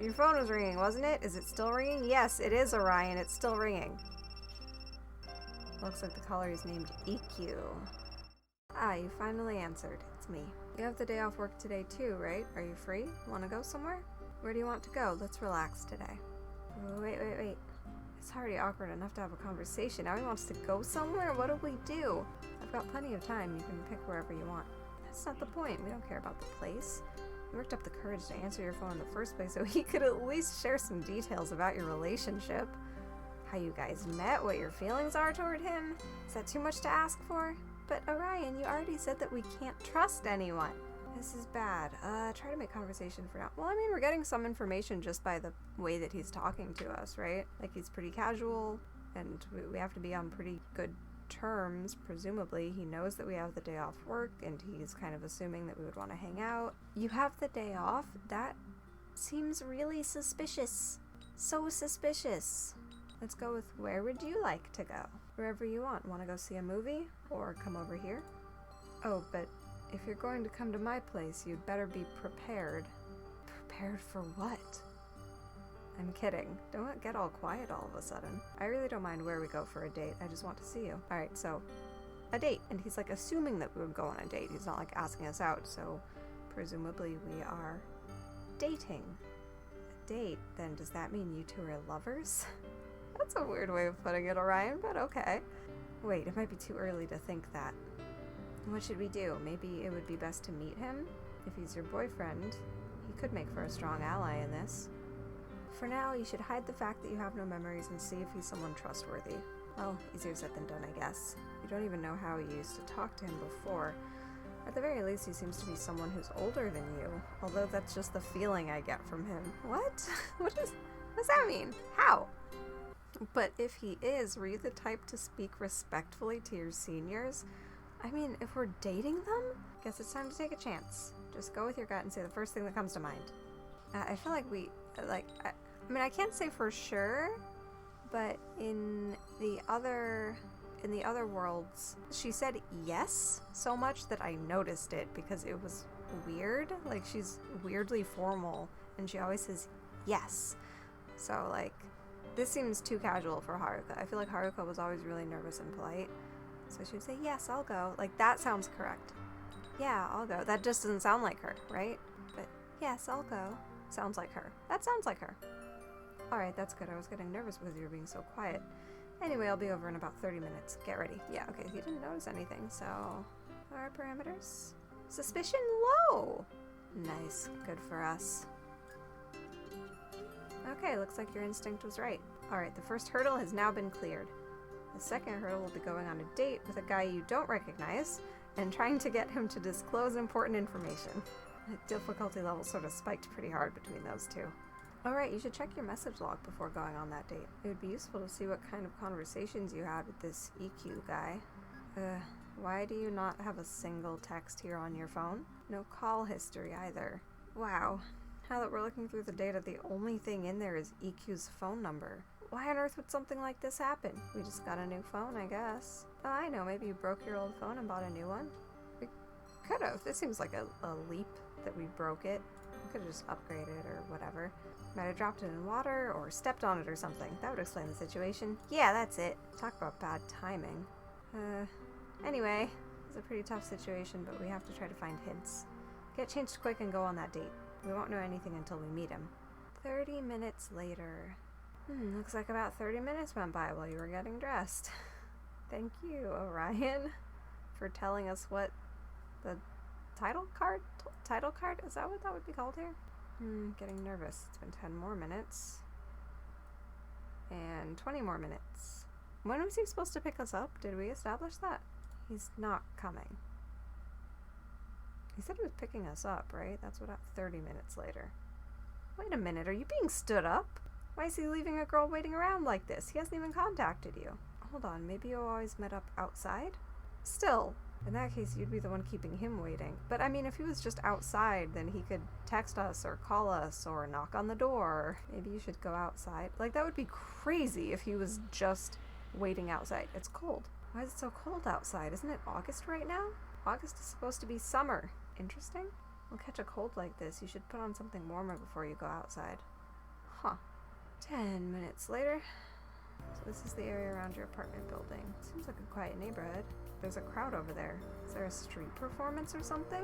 Your phone was ringing, wasn't it? Is it still ringing? Yes, it is, Orion. It's still ringing. Looks like the caller is named Ikkyu. Ah, you finally answered. It's me. You have the day off work today too, right? Are you free? Want to go somewhere? Where do you want to go? Let's relax today. Wait. It's already awkward enough to have a conversation. Now he wants to go somewhere? What do we do? I've got plenty of time. You can pick wherever you want. That's not the point. We don't care about the place. You worked up the courage to answer your phone in the first place so he could at least share some details about your relationship. How you guys met, what your feelings are toward him. Is that too much to ask for? But Orion, you already said that we can't trust anyone. This is bad. Try to make conversation for now. Well, I mean, we're getting some information just by the way that he's talking to us, right? Like, he's pretty casual, and we have to be on pretty good terms, presumably. He knows that we have the day off work, and he's kind of assuming that we would want to hang out. You have the day off? That seems really suspicious. So suspicious. Let's go with where would you like to go? Wherever you want. Want to go see a movie? Or come over here? Oh, but if you're going to come to my place, you'd better be prepared. Prepared for what? I'm kidding. Don't get all quiet all of a sudden. I really don't mind where we go for a date. I just want to see you. Alright, so a date. And he's like assuming that we would go on a date. He's not like asking us out, so presumably we are dating. A date? Then does that mean you two are lovers? That's a weird way of putting it, Orion, but okay. Wait, it might be too early to think that. What should we do? Maybe it would be best to meet him? If he's your boyfriend, he could make for a strong ally in this. For now, you should hide the fact that you have no memories and see if he's someone trustworthy. Well, easier said than done, I guess. You don't even know how you used to talk to him before. At the very least, he seems to be someone who's older than you, although that's just the feeling I get from him. What? What does that mean? How? But if he is, were you the type to speak respectfully to your seniors? I mean, if we're dating them? Guess it's time to take a chance. Just go with your gut and say the first thing that comes to mind. I feel like I mean, I can't say for sure, but in the other worlds, she said yes so much that I noticed it because it was weird. Like, she's weirdly formal, and she always says yes. So, like, this seems too casual for Haruka. I feel like Haruka was always really nervous and polite. So she would say, yes, I'll go. Like, that sounds correct. Yeah, I'll go. That just doesn't sound like her, right? But, yes, I'll go. Sounds like her. That sounds like her. Alright, that's good. I was getting nervous because you were being so quiet. Anyway, I'll be over in about 30 minutes. Get ready. Yeah, okay, he didn't notice anything, so... Our parameters? Suspicion low! Nice. Good for us. Okay, looks like your instinct was right. Alright, the first hurdle has now been cleared. The second hurdle will be going on a date with a guy you don't recognize and trying to get him to disclose important information. The difficulty level sort of spiked pretty hard between those two. Alright, you should check your message log before going on that date. It would be useful to see what kind of conversations you had with this Ikkyu guy. Why do you not have a single text here on your phone? No call history either. Wow. Now that we're looking through the data, the only thing in there is Ikkyu's phone number. Why on earth would something like this happen? We just got a new phone, I guess. Oh, I know, maybe you broke your old phone and bought a new one? We could have. This seems like a leap that we broke it. We could have just upgraded or whatever. Might have dropped it in water or stepped on it or something. That would explain the situation. Yeah, that's it. Talk about bad timing. Anyway, it's a pretty tough situation, but we have to try to find hints. Get changed quick and go on that date. We won't know anything until we meet him. 30 minutes later. Looks like about 30 minutes went by while you were getting dressed. Thank you, Orion, for telling us what the title card? Is that what that would be called here? Getting nervous. It's been 10 more minutes. And 20 more minutes. When was he supposed to pick us up? Did we establish that? He's not coming. He said he was picking us up, right? That's what 30 minutes later. Wait a minute, are you being stood up? Why is he leaving a girl waiting around like this? He hasn't even contacted you. Hold on, maybe you always met up outside? Still, in that case, you'd be the one keeping him waiting. But I mean, if he was just outside, then he could text us or call us or knock on the door. Maybe you should go outside. Like, that would be crazy if he was just waiting outside. It's cold. Why is it so cold outside? Isn't it August right now? August is supposed to be summer. Interesting. We'll catch a cold like this. You should put on something warmer before you go outside. Huh. 10 minutes later. So this is the area around your apartment building. Seems like a quiet neighborhood. There's a crowd over there. Is there a street performance or something?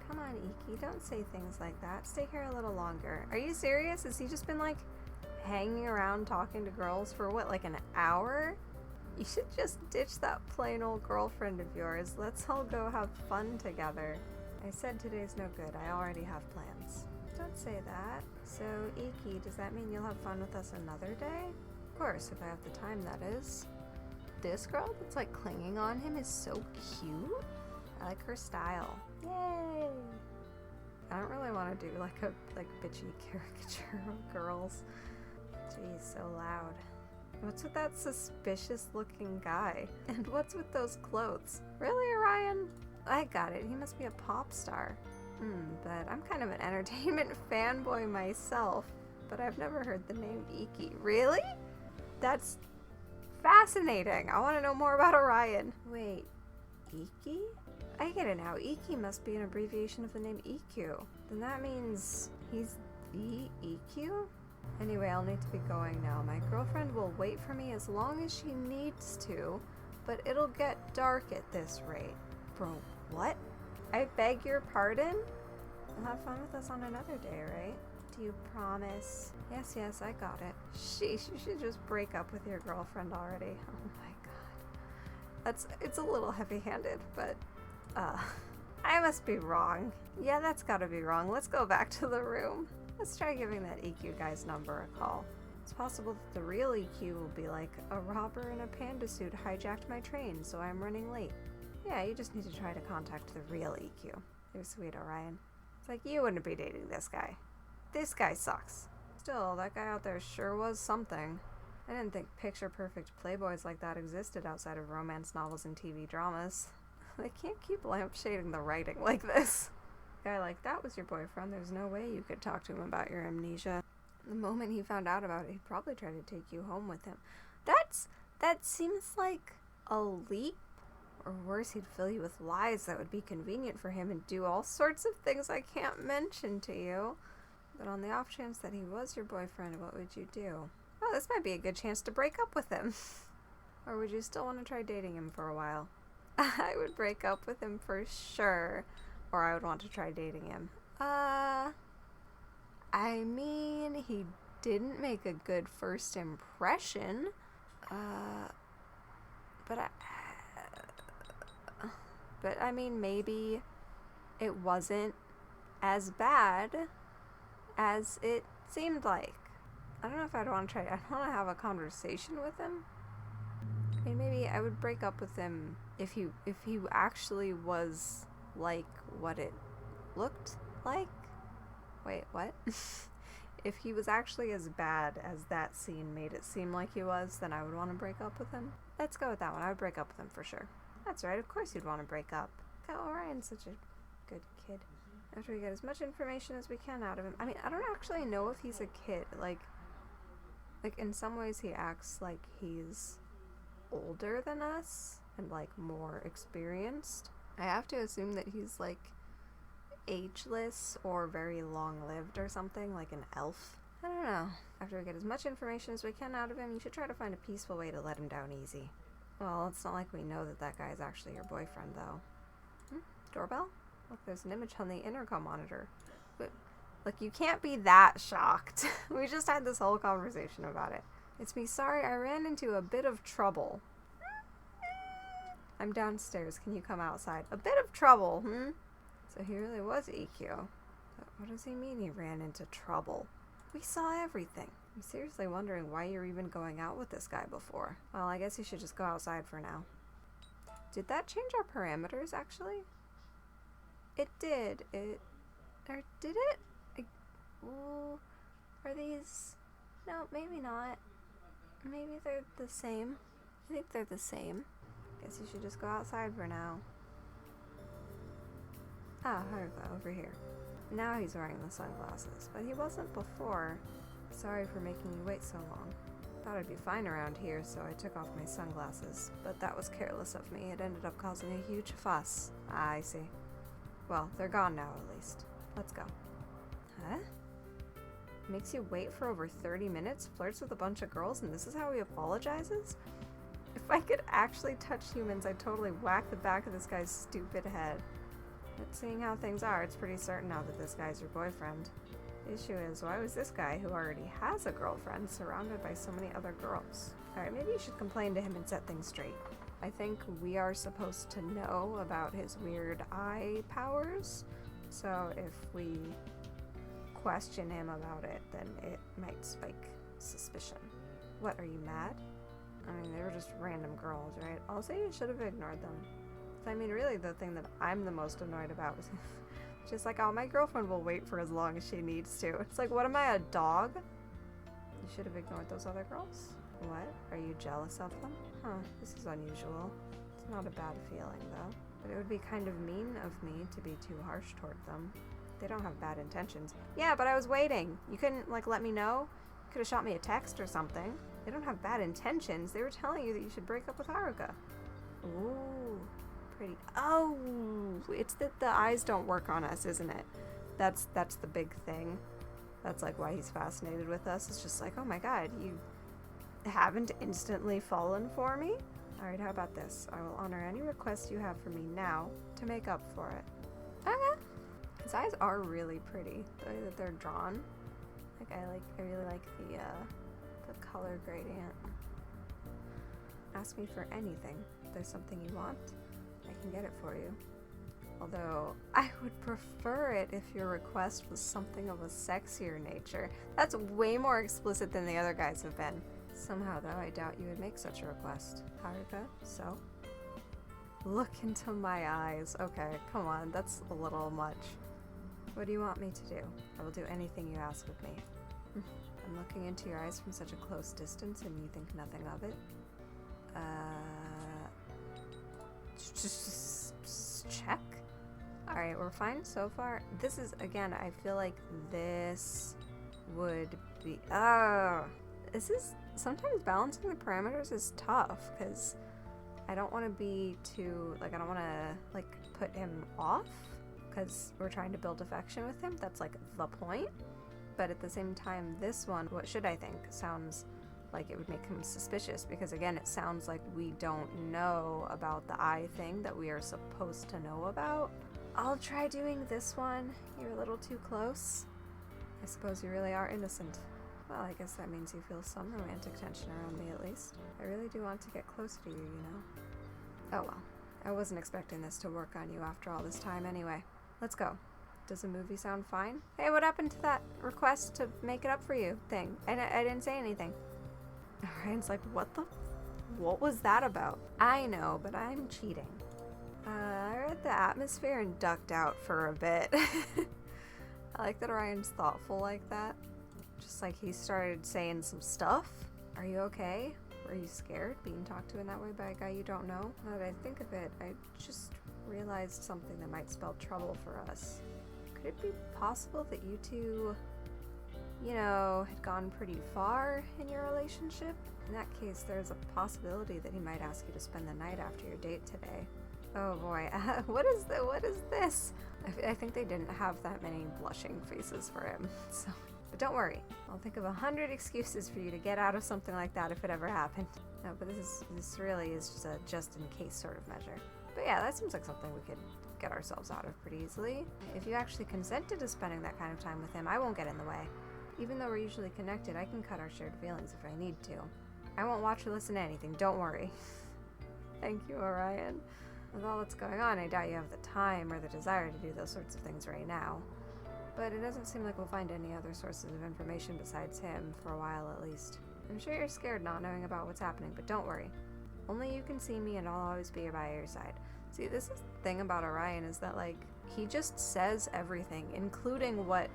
Come on, Ikkyu, don't say things like that. Stay here a little longer. Are you serious? Has he just been like hanging around talking to girls for what, like an hour? You should just ditch that plain old girlfriend of yours. Let's all go have fun together. I said today's no good. I already have plans. Don't say that. So, Ikkyu, does that mean you'll have fun with us another day? Of course, if I have the time, that is. This girl that's like clinging on him is so cute. I like her style. Yay! I don't really want to do like a bitchy caricature of girls. Jeez, so loud. What's with that suspicious looking guy? And what's with those clothes? Really, Orion? I got it. He must be a pop star. But I'm kind of an entertainment fanboy myself. But I've never heard the name Ikkyu. Really? That's fascinating. I want to know more about Orion. Wait, Ikkyu? I get it now. Ikkyu must be an abbreviation of the name Ikkyu. Then that means he's the Ikkyu? Anyway, I'll need to be going now. My girlfriend will wait for me as long as she needs to, but it'll get dark at this rate. Bro, what? I beg your pardon? You'll have fun with us on another day, right? Do you promise? Yes, I got it. Sheesh, you should just break up with your girlfriend already. Oh my god. It's a little heavy-handed, but, I must be wrong. Yeah, that's gotta be wrong. Let's go back to the room. Let's try giving that Ikkyu guy's number a call. It's possible that the real Ikkyu will be like, a robber in a panda suit hijacked my train, so I'm running late. Yeah, you just need to try to contact the real Ikkyu. You're sweet, Orion. It's like you wouldn't be dating this guy. This guy sucks. Still, that guy out there sure was something. I didn't think picture-perfect playboys like that existed outside of romance novels and TV dramas. They can't keep lampshading the writing like this. A guy like that was your boyfriend. There's no way you could talk to him about your amnesia. The moment he found out about it, he'd probably try to take you home with him. That seems like a leap. Or worse, he'd fill you with lies that would be convenient for him and do all sorts of things I can't mention to you. But on the off chance that he was your boyfriend, what would you do? Oh, this might be a good chance to break up with him. Or would you still want to try dating him for a while? I would break up with him for sure. Or I would want to try dating him. I mean, he didn't make a good first impression. But I mean, maybe it wasn't as bad as it seemed like. I don't know if I'd want to try. I'd want to have a conversation with him. I mean, maybe I would break up with him if he actually was like what it looked like. Wait, what? If he was actually as bad as that scene made it seem like he was, then I would want to break up with him. Let's go with that one. I would break up with him for sure. That's right, of course you'd want to break up. God, Orion's such a good kid. After we get as much information as we can out of him. I mean, I don't actually know if he's a kid. Like in some ways he acts like he's older than us and like more experienced. I have to assume that he's like ageless or very long-lived or something, like an elf. I don't know. After we get as much information as we can out of him, you should try to find a peaceful way to let him down easy. Well, it's not like we know that guy is actually your boyfriend, though. Doorbell? Look, there's an image on the intercom monitor. But, look, you can't be that shocked. We just had this whole conversation about it. It's me. Sorry, I ran into a bit of trouble. I'm downstairs. Can you come outside? A bit of trouble, So he really was Ikkyu. But what does he mean he ran into trouble? We saw everything. I'm seriously wondering why you're even going out with this guy before. Well, I guess you should just go outside for now. Did that change our parameters, actually? It did. Or did it? Are these... No, maybe not. Maybe they're the same. I think they're the same. Guess you should just go outside for now. Ah, over here. Now he's wearing the sunglasses, but he wasn't before. Sorry for making you wait so long. Thought I'd be fine around here, so I took off my sunglasses. But that was careless of me. It ended up causing a huge fuss. I see. Well, they're gone now, at least. Let's go. Huh? Makes you wait for over 30 minutes, flirts with a bunch of girls, and this is how he apologizes? If I could actually touch humans, I'd totally whack the back of this guy's stupid head. But seeing how things are, it's pretty certain now that this guy's your boyfriend. The issue is, why was this guy, who already has a girlfriend, surrounded by so many other girls? Alright, maybe you should complain to him and set things straight. I think we are supposed to know about his weird eye powers, so if we question him about it, then it might spike suspicion. What, are you mad? I mean, they were just random girls, right? I'll say you should have ignored them. I mean, really, the thing that I'm the most annoyed about was just like, oh, my girlfriend will wait for as long as she needs to. It's like, what am I, a dog? You should have ignored those other girls. What? Are you jealous of them? Huh, this is unusual. It's not a bad feeling, though. But it would be kind of mean of me to be too harsh toward them. They don't have bad intentions. Yeah, but I was waiting. You couldn't, like, let me know? You could have shot me a text or something. They don't have bad intentions. They were telling you that you should break up with Haruka. Ooh, pretty. Oh, it's that the eyes don't work on us, isn't it? That's the big thing. That's, like, why he's fascinated with us. It's just like, oh my god, you haven't instantly fallen for me? Alright, how about this? I will honor any request you have for me now to make up for it. Okay. His eyes are really pretty, the way that they're drawn. Like, I really like the color gradient. Ask me for anything. If there's something you want, I can get it for you. Although, I would prefer it if your request was something of a sexier nature. That's way more explicit than the other guys have been. Somehow, though, I doubt you would make such a request. Haruka, so? Look into my eyes. Okay, come on, that's a little much. What do you want me to do? I will do anything you ask of me. I'm looking into your eyes from such a close distance and you think nothing of it? Just check. Alright, we're fine so far. This is, again, I feel like this would be... this is... Sometimes balancing the parameters is tough, because I don't want to be too... Like, I don't want to, like, put him off, because we're trying to build affection with him. That's, like, the point. But at the same time, this one, what should I think, sounds like it would make him suspicious, because again, it sounds like we don't know about the eye thing that we are supposed to know about. I'll try doing this one. You're a little too close. I suppose you really are innocent. Well, I guess that means you feel some romantic tension around me at least. I really do want to get close to you, you know? Oh well. I wasn't expecting this to work on you after all this time anyway. Let's go. Does the movie sound fine? Hey, what happened to that request to make it up for you thing? I didn't say anything. Ryan's like, what was that about? I know, but I'm cheating. I read the atmosphere and ducked out for a bit. I like that Ryan's thoughtful like that. Just like he started saying some stuff. Are you okay? Were you scared being talked to in that way by a guy you don't know? Now that I think of it, I just realized something that might spell trouble for us. Could it be possible that you two, you know, had gone pretty far in your relationship? In that case, there's a possibility that he might ask you to spend the night after your date today. Oh boy, what is this? I think they didn't have that many blushing faces for him, so... But don't worry, I'll think of 100 excuses for you to get out of something like that if it ever happened. No, but this really is just a just-in-case sort of measure. But yeah, that seems like something we could get ourselves out of pretty easily. If you actually consented to spending that kind of time with him, I won't get in the way. Even though we're usually connected, I can cut our shared feelings if I need to. I won't watch or listen to anything, don't worry. Thank you, Orion. With all that's going on, I doubt you have the time or the desire to do those sorts of things right now. But it doesn't seem like we'll find any other sources of information besides him, for a while at least. I'm sure you're scared not knowing about what's happening, but don't worry. Only you can see me and I'll always be by your side. See, this is the thing about Orion is that, like, he just says everything, including what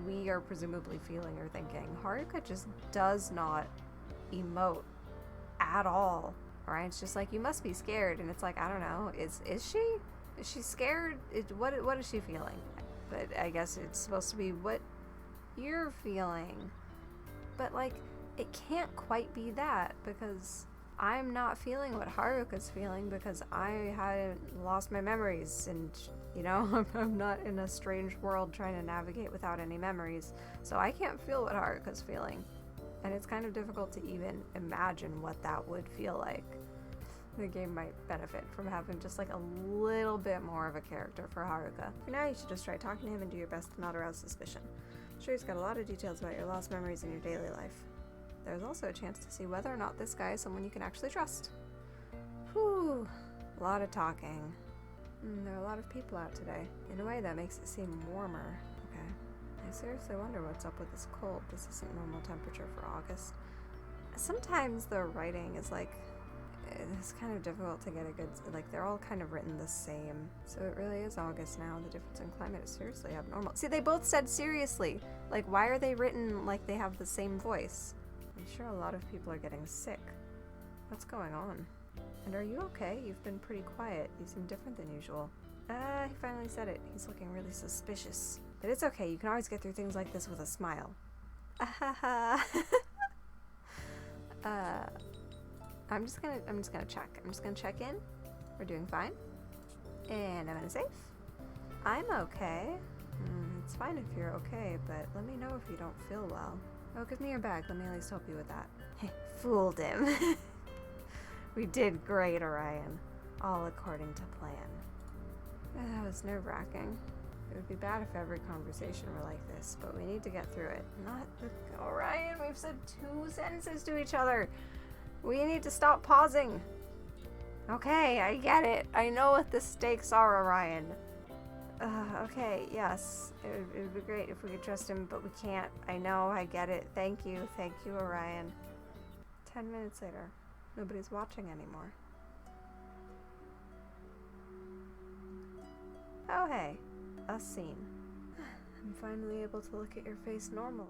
we are presumably feeling or thinking. Haruka just does not emote at all. Orion's just like, you must be scared, and it's like, I don't know, is she? Is she scared? What is she feeling? But I guess it's supposed to be what you're feeling. But, like, it can't quite be that, because I'm not feeling what Haruka's feeling, because I hadn't lost my memories, and, you know, I'm not in a strange world trying to navigate without any memories, so I can't feel what Haruka's feeling. And it's kind of difficult to even imagine what that would feel like. The game might benefit from having just like a little bit more of a character for Haruka. For now, you should just try talking to him and do your best to not arouse suspicion. I'm sure he's got a lot of details about your lost memories in your daily life. There's also a chance to see whether or not this guy is someone you can actually trust. Whew, a lot of talking. There are a lot of people out today. In a way, that makes it seem warmer. Okay. I seriously wonder what's up with this cold. This isn't normal temperature for August. Sometimes the writing is like, it's kind of difficult to get a good, like they're all kind of written the same. So it really is August now. The difference in climate is seriously abnormal. See, they both said seriously. Like, why are they written like they have the same voice? I'm sure a lot of people are getting sick. What's going on? And are you okay? You've been pretty quiet. You seem different than usual. He finally said it. He's looking really suspicious. But it's okay. You can always get through things like this with a smile. I'm just gonna check. I'm just gonna check in. We're doing fine. And I'm gonna save. I'm okay. It's fine if you're okay, but let me know if you don't feel well. Oh, give me your bag. Let me at least help you with that. Fooled him. We did great, Orion. All according to plan. That was nerve-wracking. It would be bad if every conversation were like this, but we need to get through it. Not with Orion. We've said 2 sentences to each other. We need to stop pausing. Okay, I get it. I know what the stakes are, Orion. Okay, yes. It would be great if we could trust him, but we can't. I know, I get it. Thank you, Orion. 10 minutes later. Nobody's watching anymore. Oh, hey. A scene. I'm finally able to look at your face normally.